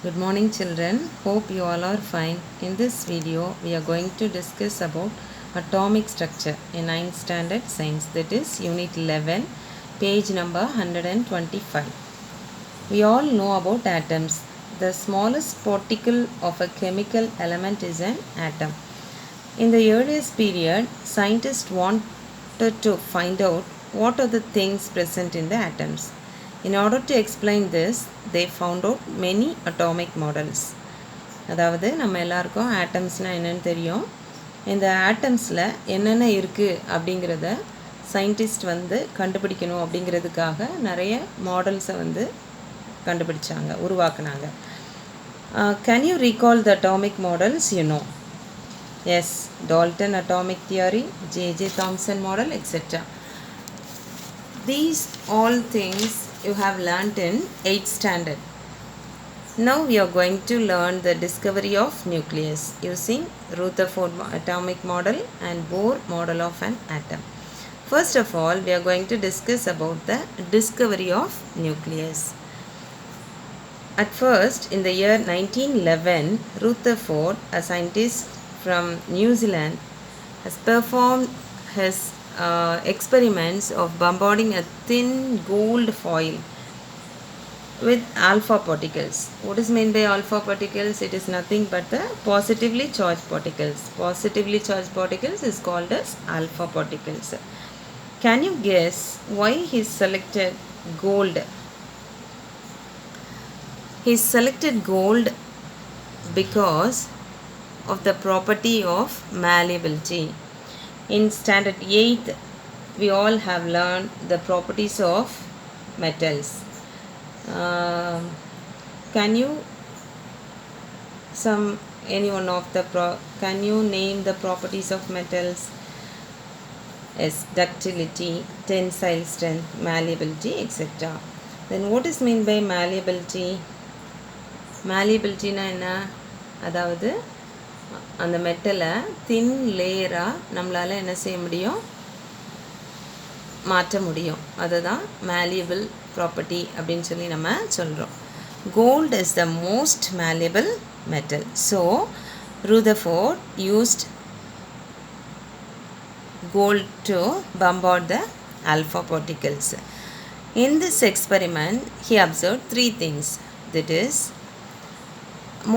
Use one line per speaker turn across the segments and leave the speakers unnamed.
Good morning children. Hope you all are fine. In this video we are going to discuss about atomic structure in 9th standard science, that is unit 11, page number 125. We all know about atoms. The smallest particle of a chemical element is an atom. In the earliest period, scientists wanted to find out what are the things present in the atoms. In order to explain this, they found out many atomic models. அதாவது நம்ம எல்லாருக்கும் ஆட்டம்ஸ்னால் என்னென்னு தெரியும். இந்த ஆட்டம்ஸில் என்னென்ன இருக்குது அப்படிங்கிறத scientist கண்டுபிடிக்கணும் அப்படிங்கிறதுக்காக நிறைய மாடல்ஸை உருவாக்குனாங்க. Can you recall the atomic models you know? Yes, Dalton atomic theory, J.J. Thomson model, etc. These all things you have learnt in 8th standard. Now we are going to learn the discovery of nucleus using Rutherford atomic model and Bohr model of an atom. First of all, we are going to discuss about the discovery of nucleus. At first, in the year 1911, Rutherford, a scientist from New Zealand, has performed his experiments of bombarding a thin gold foil with alpha particles. What is meant by alpha particles? It is nothing but the positively charged particles. Positively charged particles is called as alpha particles. Can you guess why he selected gold? He selected gold because of the property of malleability. In standard 8th, we all have learned the properties of metals. Can you name the properties of metals? Yes, ductility, tensile strength, malleability, etc. Then what is meant by malleability? Malleability na enna? அதாவது அந்த மெட்டலை தின் லேயராக நம்மளால் என்ன செய்ய முடியும், மாற்ற முடியும். அதுதான் malleable property அப்படின்னு சொல்லி நம்ம சொல்கிறோம். Gold is the most malleable metal. So Rutherford used gold to bombard the alpha particles. In this experiment, he observed three things. That is,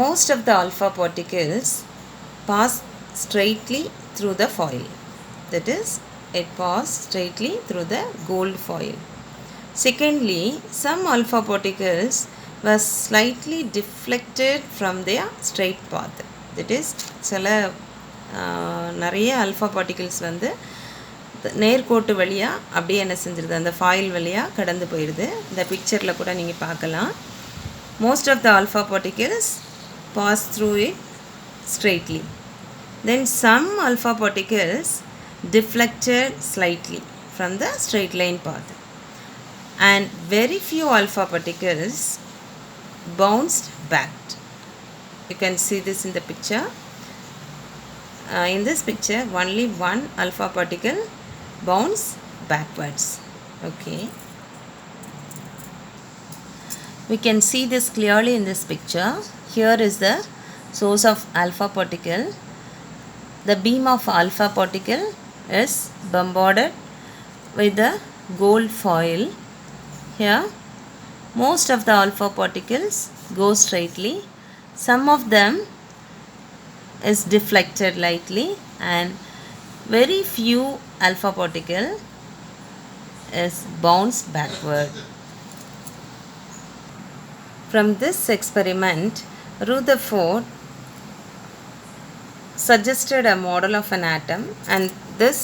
most of the alpha particles pass straightly through the foil. That is, it passed straightly through the gold foil. Secondly, some alpha particles were slightly deflected from their straight path. That is, சில நிறைய alpha particles நேர்கோட்டு வழியாக அப்படியே என்ன செஞ்சிருது, அந்த foil வழியாக கடந்து போயிடுது. இந்த பிக்சரில் கூட நீங்கள் பார்க்கலாம். Most of the alpha particles pass through it straightly. Then some alpha particles deflected slightly from the straight line path, and very few alpha particles bounced back. You can see this in the picture. In this picture, only one alpha particle bounced backwards. Okay, we can see this clearly in this picture. Here is the source of alpha particle. The beam of alpha particle is bombarded with the gold foil. Here, most of the alpha particles go straightly. Some of them is deflected lightly, and very few alpha particle is bounced backward. From this experiment, Rutherford suggested a model of an atom, and this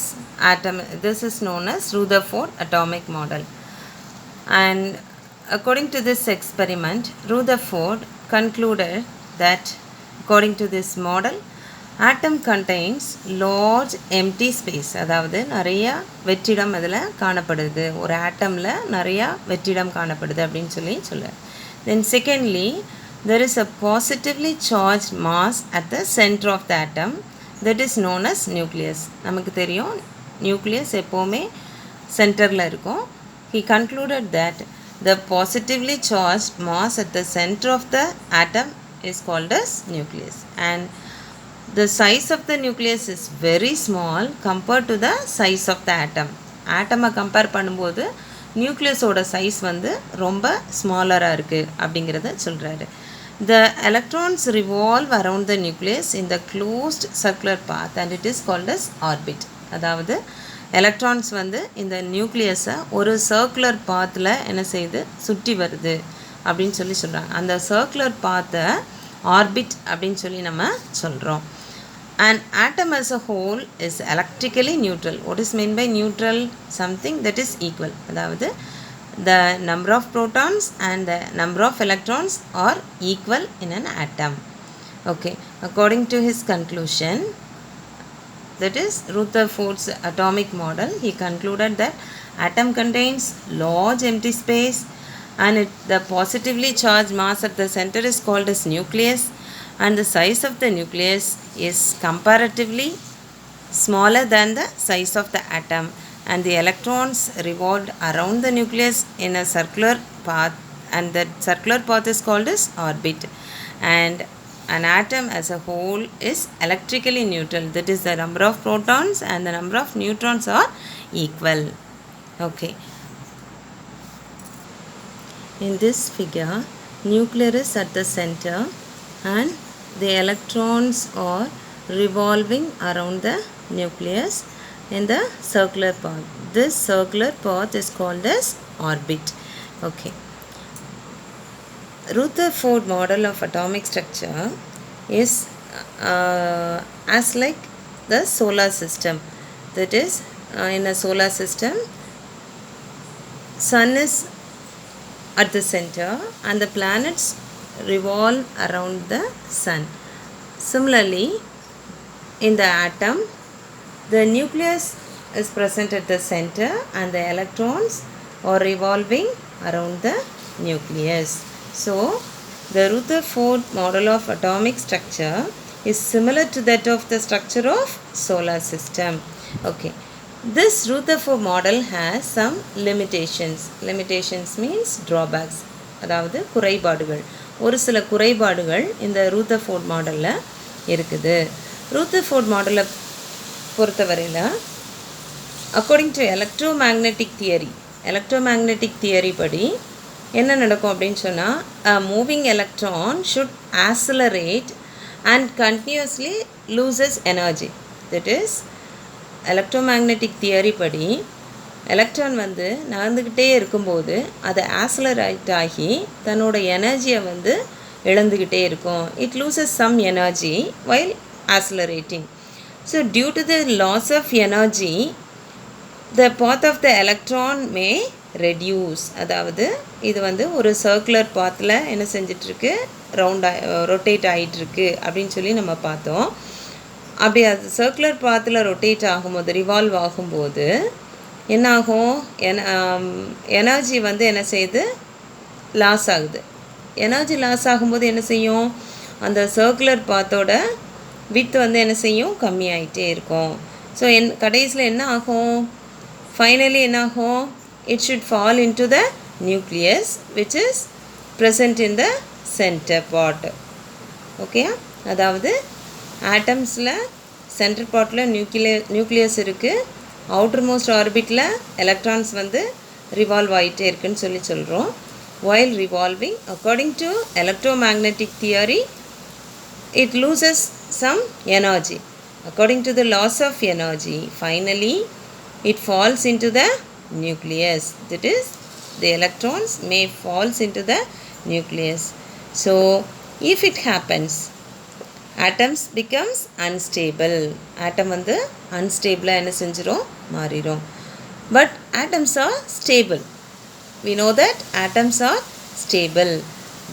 is known as Rutherford atomic model. And according to this experiment, Rutherford concluded that according to this model, atom contains large empty space. அதாவது நிறையா வெற்றிடம் அதில் காணப்படுது. ஒரு ஆட்டமில் நிறையா வெற்றிடம் காணப்படுது அப்படின்னு சொல்லுவார். Then secondly, there is a positively charged mass at the center of the atom, that is known as nucleus. நமக்கு தெரியும் நியூக்ளியஸ் எப்போவுமே சென்டரில் இருக்கும். He concluded that the positively charged mass at the center of the atom is called as nucleus, and the size of the nucleus is very small compared to the size of the atom. ஆட்டமை compare பண்ணும்போது நியூக்ளியஸோட size வந்து ரொம்ப ஸ்மாலராக இருக்குது அப்படிங்கிறத சொல்கிறாரு. The electrons revolve around the nucleus in the closed circular path and it is called as orbit. அதாவது electrons வந்து இந்த நியூக்ளியஸை ஒரு சர்க்குலர் பாத்தில் என்ன செய்யுது, சுற்றி வருது அப்படின்னு சொல்லி சொல்கிறாங்க. அந்த சர்க்குலர் பாத்தை ஆர்பிட் அப்படின்னு சொல்லி நம்ம சொல்கிறோம். An atom as a whole is electrically neutral. What is meant by neutral? Something that is equal. அதாவது the number of protons and the number of electrons are equal in an atom. Okay, according to his conclusion, that is Rutherford's atomic model, he concluded that atom contains large empty space and the positively charged mass at the center is called as nucleus, and the size of the nucleus is comparatively smaller than the size of the atom, and the electrons revolved around the nucleus in a circular path, and that circular path is called as orbit. And an atom as a whole is electrically neutral, that is the number of protons and the number of neutrons are equal. Okay, in this figure nucleus is at the center and the electrons are revolving around the nucleus in the circular path. This circular path is called as orbit. Okay, Rutherford model of atomic structure is as like the solar system. That is, in a solar system, sun is at the center and the planets revolve around the sun. Similarly, in the atom, the nucleus is present at the center and the electrons are revolving around the nucleus. So, the Rutherford model of atomic structure is similar to that of the structure of solar system. Okay, this Rutherford model has some limitations. Limitations means drawbacks. அதாவது குறைபாடுகள். ஒரு சில குறைபாடுகள் இந்த Rutherford மாடலில் இருக்குது. Rutherford மாடலை பொறுத்தவரையில் அக்கார்டிங் டு எலக்ட்ரோமேக்னெட்டிக் தியரி படி என்ன நடக்கும் அப்படின்னு சொன்னால், a moving electron should accelerate and continuously loses energy. That is, electromagnetic theory படி எலக்ட்ரான் வந்து நகர்ந்துக்கிட்டே இருக்கும்போது அது ஆக்சலரேட் ஆகி தன்னோட எனர்ஜியை வந்து இழந்துக்கிட்டே இருக்கும். It loses some energy while accelerating. So due to the loss of energy the path of the electron may reduce. அதாவது இது வந்து ஒரு சர்க்குலர் பாத்தில் என்ன செஞ்சிட்ருக்கு, ரொட்டேட் ஆகிட்டுருக்கு அப்படின்னு சொல்லி நம்ம பார்த்தோம். அப்படி அது சர்க்குலர் பாத்தில் ரொட்டேட் ஆகும்போது, ரிவால்வ் ஆகும்போது என்னாகும், எனர்ஜி வந்து என்ன செய்யுது, லாஸ் ஆகுது. எனர்ஜி லாஸ் ஆகும்போது என்ன செய்யும், அந்த சர்க்குலர் பாத்தோட வித் வந்து என்ன செய்யும், கம்மியாயிட்டே இருக்கும். ஸோ கடைசியில் என்ன ஆகும், ஃபைனலி என்ன ஆகும், it should fall into the nucleus which is present in the centre part. Okay, அதாவது ஆட்டம்ஸில் சென்டர் பார்ட்டில் நியூக்ளியஸ் இருக்குது, அவுட்டர் மோஸ்ட் ஆர்பிட்டில் எலக்ட்ரான்ஸ் வந்து ரிவால்வ் ஆகிட்டே இருக்குன்னு சொல்லி சொல்கிறோம். while revolving, according to electromagnetic theory, it loses some energy. According to the loss of energy, finally it falls into the nucleus. That is, the electrons may falls into the nucleus. So if it happens, atoms becomes unstable. Atom வந்து unstable என்ன செஞ்சிரும், மாறிடும். But atoms are stable. We know that atoms are stable.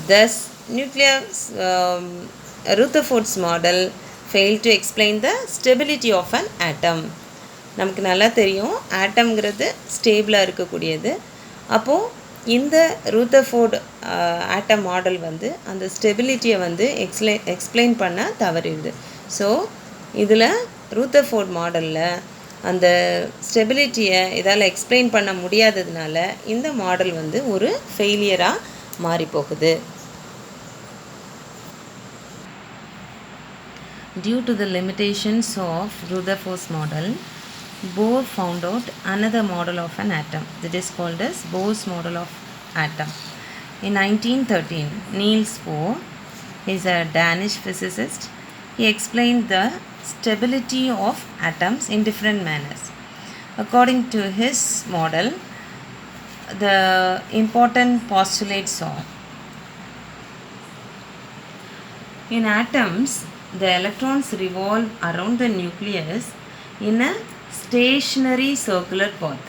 Thus, Rutherford's model failed to explain the stability of an atom. நமக்கு நல்லா தெரியும் ஆட்டம்ங்கிறது ஸ்டேபிளாக இருக்கக்கூடியது. அப்போது இந்த ரூதர்ஃபோர்ட் ஆட்டம் மாடல் வந்து அந்த ஸ்டெபிலிட்டியை வந்து எக்ஸ்பிளைன் பண்ண தவறிடுது. ஸோ இதில் ரூதர்ஃபோர்ட் மாடலில் அந்த ஸ்டெபிலிட்டியை இதால் எக்ஸ்பிளைன் பண்ண முடியாததுனால இந்த மாடல் வந்து ஒரு ஃபெயிலியராக மாறி போகுது. Due to the limitations of Rutherford's model, Bohr found out another model of an atom that is called as Bohr's model of atom. In 1913, Niels Bohr is a Danish physicist. He explained the stability of atoms in different manners. According to his model, the important postulates are: in atoms, the electrons revolve around the nucleus in a stationary circular path.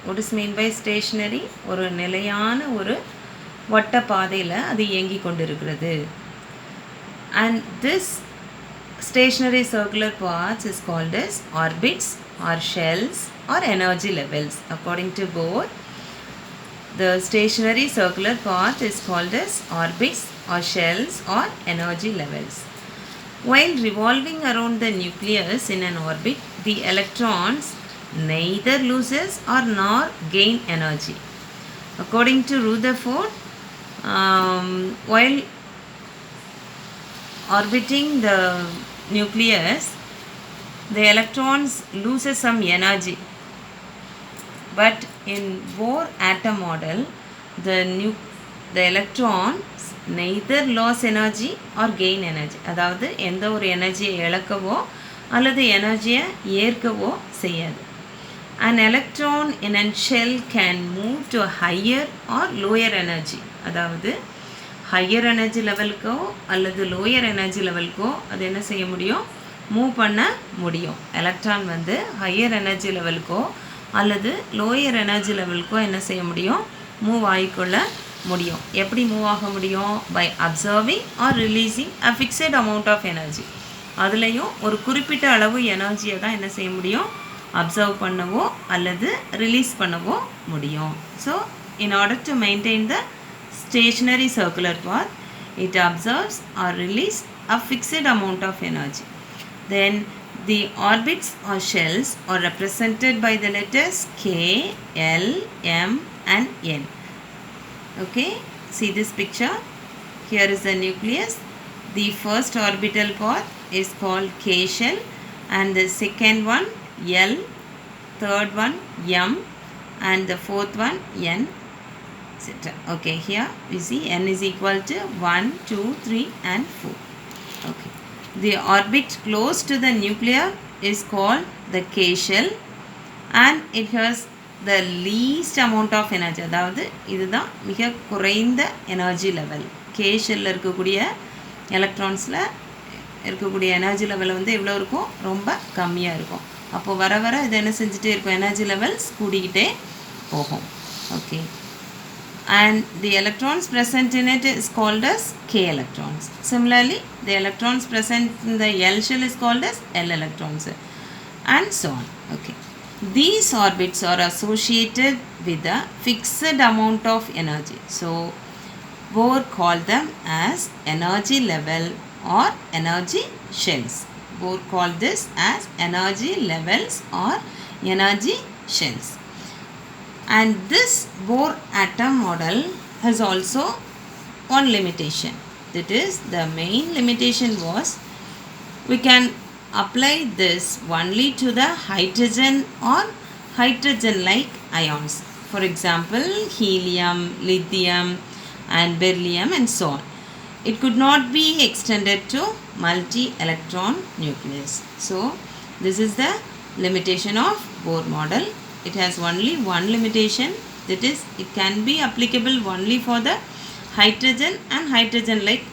What is meant by stationary? ஒரு நிலையான ஒரு வட்ட பாதையில் அது இயங்கி கொண்டிருக்கிறது. And this stationary circular paths is called as orbits or shells or energy levels. According to Bohr, the stationary circular path is called as orbits or shells or energy levels. While revolving around the nucleus in an orbit, the electrons neither loses or nor gain energy. According to Rutherford, while orbiting the nucleus, the electrons loses some energy. But in Bohr atom model, the electrons neither lose energy or gain energy. அதாவது எந்த ஒரு எனர்ஜியை இழக்கவோ அல்லது எனர்ஜியை ஏற்கவோ செய்யாது. An electron in a shell can move to a higher or lower energy. அதாவது higher energy லெவலுக்கோ அல்லது lower energy லெவலுக்கோ அது என்ன செய்ய முடியும்? மூவ் பண்ண முடியும். எலக்ட்ரான் வந்து ஹையர் எனர்ஜி லெவலுக்கோ அல்லது லோயர் எனர்ஜி லெவலுக்கோ என்ன செய்ய முடியும்? மூவ் ஆகிக்கொள்ள முடியும். எப்படி மூவ் ஆக முடியும்? By absorbing or releasing a fixed amount of energy. அதுலேயும் ஒரு குறிப்பிட்ட அளவு எனர்ஜியை தான் என்ன செய்ய முடியும்? அப்சர்வ் பண்ணவோ அல்லது ரிலீஸ் பண்ணவோ முடியும். So in order to maintain the stationary circular path, it absorbs or releases a fixed amount of energy. Then the orbits or shells are represented by the letters K, L, M and N. Okay, see this picture. Here is the nucleus. The first orbital path is called K shell and the second one L, third one M and the fourth one N. Okay, here we see n is equal to 1, 2, 3 and 4. Okay, the orbit close to the nucleus is called the K shell and it has the least amount of energy. அதாவது இதுதான் மிக குறைந்த energy level. K ஷெல்லில் இருக்கக்கூடிய எலக்ட்ரான்ஸில் இருக்கக்கூடிய energy level வந்து எவ்வளோ இருக்கும்? ரொம்ப கம்மியாக இருக்கும். அப்போ வர வர இது என்ன செஞ்சுட்டே இருக்கும்? எனர்ஜி லெவல்ஸ் கூடிக்கிட்டே போகும். Okay, and the electrons present in it is called as K electrons. Similarly, the electrons present in the L shell is called as L electrons and so on. Okay, these orbits are associated with a fixed amount of energy. So Bohr called them as energy level or energy shells. Bohr called this as energy levels or energy shells. And this Bohr atom model has also one limitation. That is, the main limitation was we can apply this only to the hydrogen or hydrogen-like ions. For example, helium, lithium and beryllium and so on. It could not be extended to multi-electron nucleus. So, this is the limitation of Bohr model. It has only one limitation, that is it can be applicable only for the hydrogen and hydrogen like